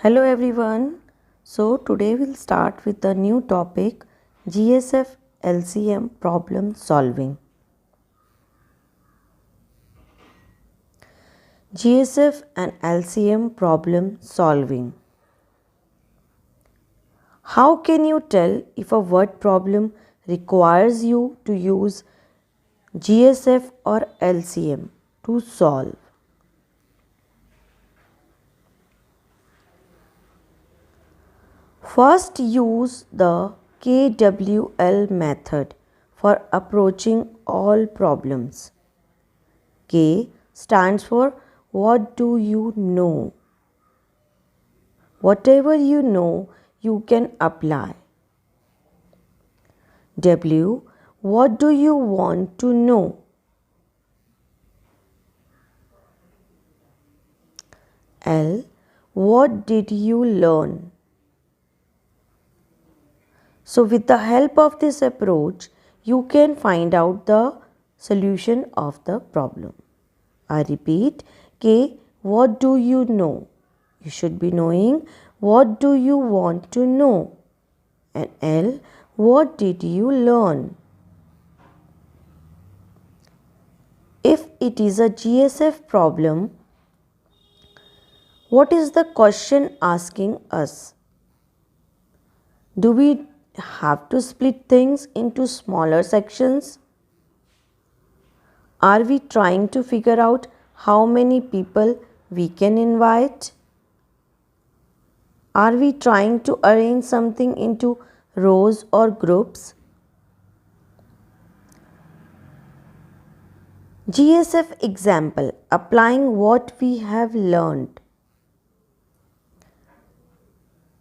Hello everyone. So today we'll start with a new topic, GSF LCM problem solving. GSF and LCM problem solving. How can you tell if a word problem requires you to use GSF or LCM to solve? First, use the KWL method for approaching all problems. K stands for what do you know? Whatever you know, you can apply. W, what do you want to know? L, what did you learn? So with the help of this approach, you can find out the solution of the problem. I repeat, K, what do you know? You should be knowing what do you want to know? And L, what did you learn? If it is a GSF problem, what is the question asking us? Do we have to split things into smaller sections? Are we trying to figure out how many people we can invite? Are we trying to arrange something into rows or groups? GSF example, applying what we have learned.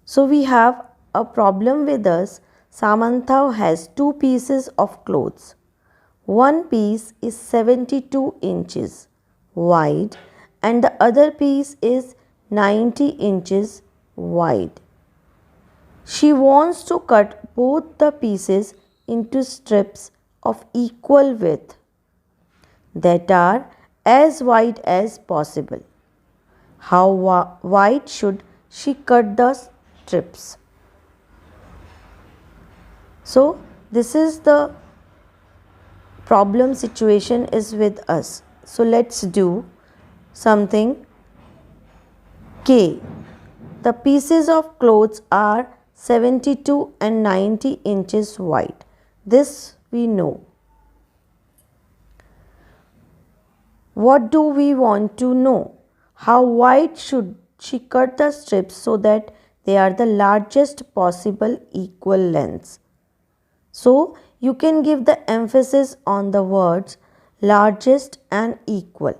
So we have a problem with us. Samantha has two pieces of clothes. One piece is 72 inches wide and the other piece is 90 inches wide. She wants to cut both the pieces into strips of equal width that are as wide as possible. How wide should she cut the strips? So this is the problem situation is with us. So let's do something. K. The pieces of clothes are 72 and 90 inches wide. This we know. What do we want to know? How wide should she cut the strips so that they are the largest possible equal lengths? So you can give the emphasis on the words largest and equal.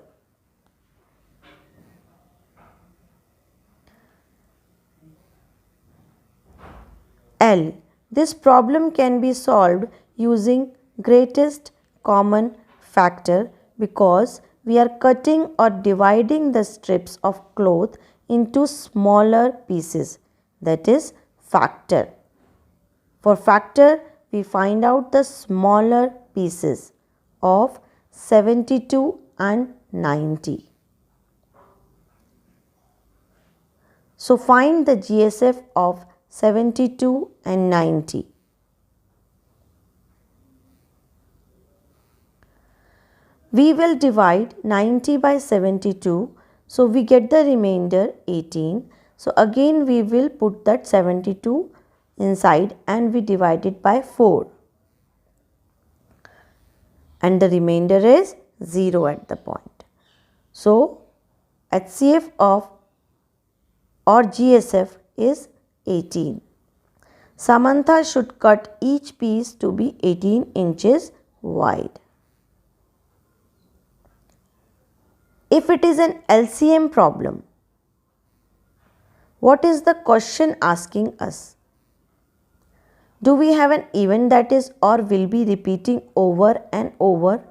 L. This problem can be solved using greatest common factor because we are cutting or dividing the strips of cloth into smaller pieces, that is factor. For factor, we find out the smaller pieces of 72 and 90. So find the GSF of 72 and 90. We will divide 90 by 72, so we get the remainder 18. So again we will put that 72 inside and we divide it by 4. And the remainder is 0 at the point. So HCF of or GSF is 18. Samantha should cut each piece to be 18 inches wide. If it is an LCM problem, what is the question asking us? Do we have an event that is or will be repeating over and over?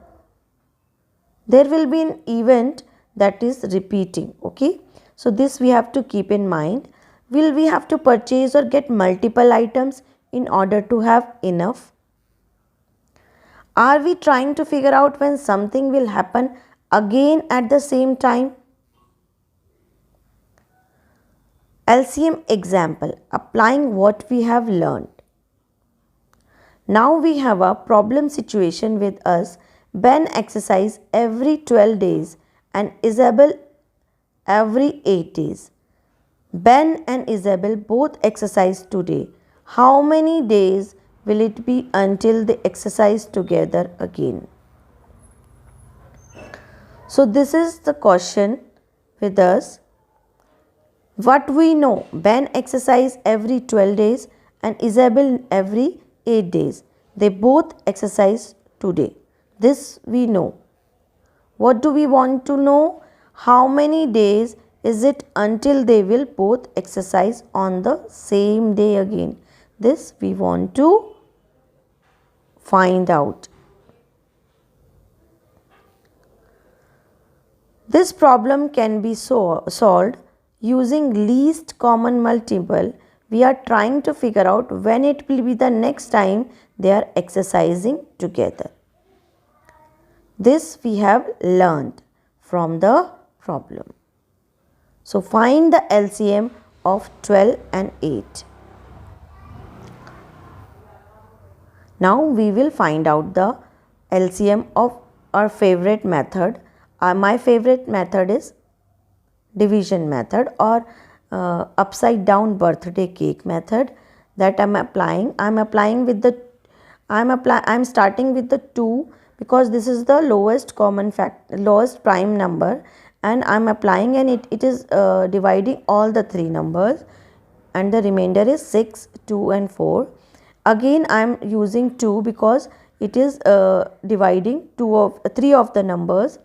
There will be an event that is repeating, okay? So this we have to keep in mind. Will we have to purchase or get multiple items in order to have enough? Are we trying to figure out when something will happen again at the same time? LCM example, applying what we have learned. Now we have a problem situation with us. Ben exercise every 12 days and Isabel every 8 days. Ben and Isabel both exercise today. How many days will it be until they exercise together again? So this is the question with us. What we know, Ben exercise every 12 days and Isabel every 8 days. They both exercise today. This we know. What do we want to know? How many days is it until they will both exercise on the same day again? This we want to find out. This problem can be solved using least common multiple. We are trying to figure out when it will be the next time they are exercising together. This we have learned from the problem. So find the LCM of 12 and 8. Now we will find out the LCM of our favorite method. My favorite method is division method or upside down birthday cake method that I'm applying. I'm starting with the 2 because this is the lowest prime number, and I'm applying, and it is dividing all the 3 numbers, and the remainder is 6, 2 and 4. Again I'm using 2 because it is dividing 3 of the numbers.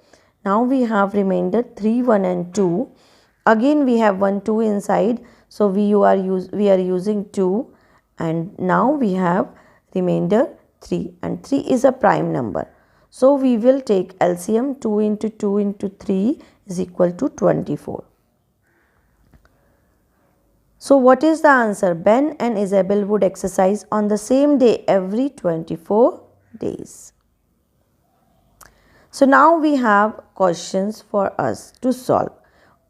Now we have remainder 3, 1 and 2. Again we have 1, 2 inside. So we are using 2, and now we have remainder 3, and 3 is a prime number. So we will take LCM. 2 into 2 into 3 is equal to 24. So what is the answer? Ben and Isabel would exercise on the same day every 24 days. So now we have questions for us to solve.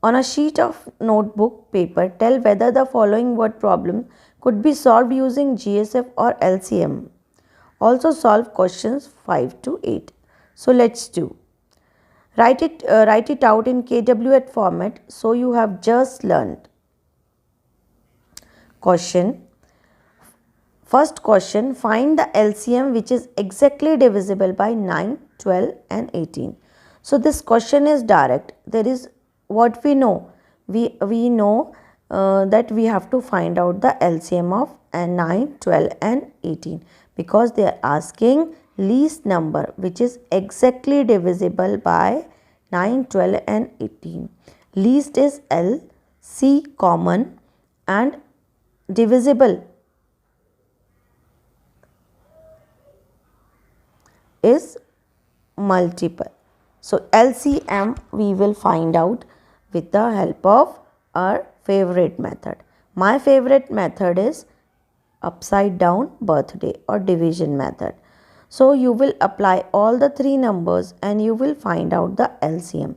On a sheet of notebook paper, tell whether the following word problem could be solved using GSF or LCM. Also solve questions 5 to 8. So let's do. Write it out in KWH format. So you have just learned. Question. First question, find the LCM which is exactly divisible by 9, 12 and 18. So this question is direct. There is what we know. We know that we have to find out the LCM of 9, 12 and 18 because they are asking least number which is exactly divisible by 9, 12 and 18. Least is L, C common and divisible is multiple. So LCM we will find out with the help of our favorite method. My favorite method is upside down birthday or division method. So you will apply all the 3 numbers and you will find out the LCM.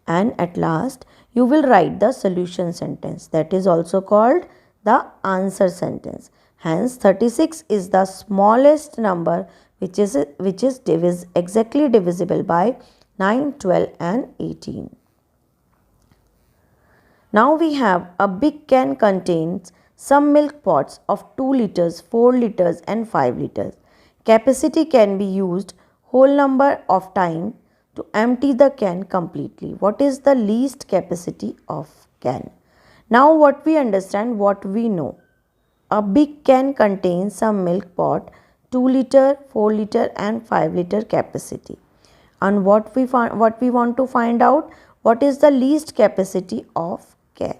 And at last you will write the solution sentence, that is also called the answer sentence. Hence 36 is the smallest number which is exactly divisible by 9, 12 and 18. Now we have a big can contains some milk pots of 2 liters, 4 liters and 5 liters. Capacity can be used whole number of time to empty the can completely. What is the least capacity of can? Now what we understand, what we know. A big can contains some milk pot, 2 liter, 4 liter and 5 liter capacity. And what we want to find out, what is the least capacity of can.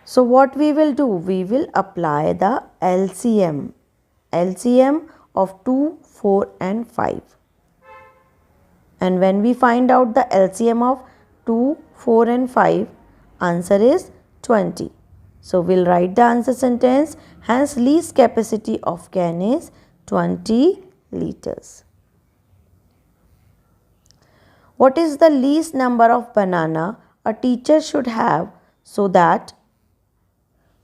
So what we will do, we will apply the LCM of 2, 4 and 5. And when we find out the LCM of 2, 4 and 5, answer is 20. So we'll write the answer sentence. Hence least capacity of can is 20 liters. What is the least number of banana a teacher should have so that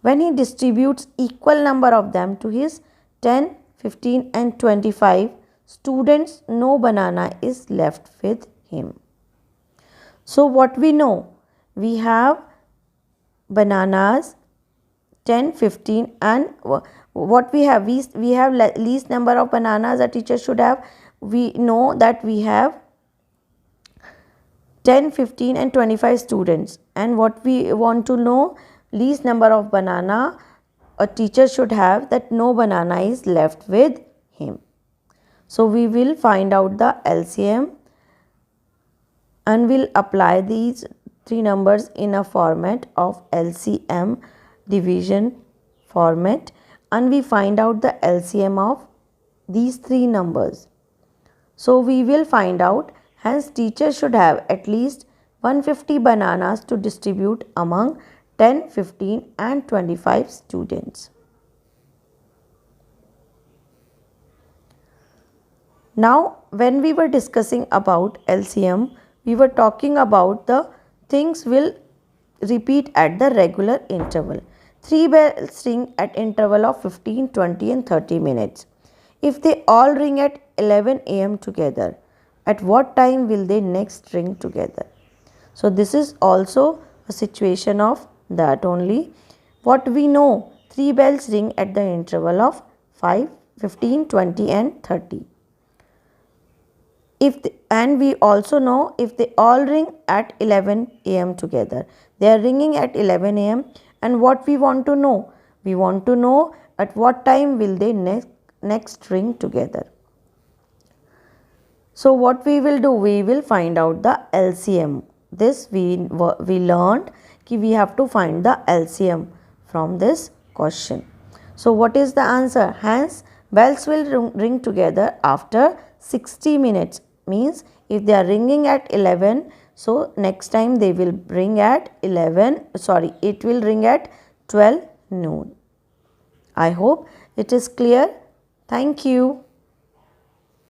when he distributes equal number of them to his 10, 15 and 25 students, no banana is left with him? So what we know? We have bananas 10, 15 and what we have? We have least number of bananas a teacher should have. We know that we have 10, 15 and 25 students, and what we want to know, least number of banana a teacher should have, that no banana is left with him. So we will find out the LCM and we'll apply these three numbers in a format of LCM division format, and we find out the LCM of these three numbers. So we will find out. Hence, teacher should have at least 150 bananas to distribute among 10, 15 and 25 students. Now, when we were discussing about LCM, we were talking about the things will repeat at the regular interval. 3 bells ring at interval of 15, 20 and 30 minutes. If they all ring at 11 am together, at what time will they next ring together? So this is also a situation of that only. What we know, 3 bells ring at the interval of 5, 15, 20 and 30. And we also know if they all ring at 11 am together. They are ringing at 11 am, and what we want to know? We want to know at what time will they next ring together. So what we will do, we will find out the LCM. This we learned कि we have to find the LCM from this question. So what is the answer? Hence, bells will ring together after 60 minutes. Means if they are ringing at 11, so next time they will ring at it will ring at 12 noon. I hope it is clear. Thank you.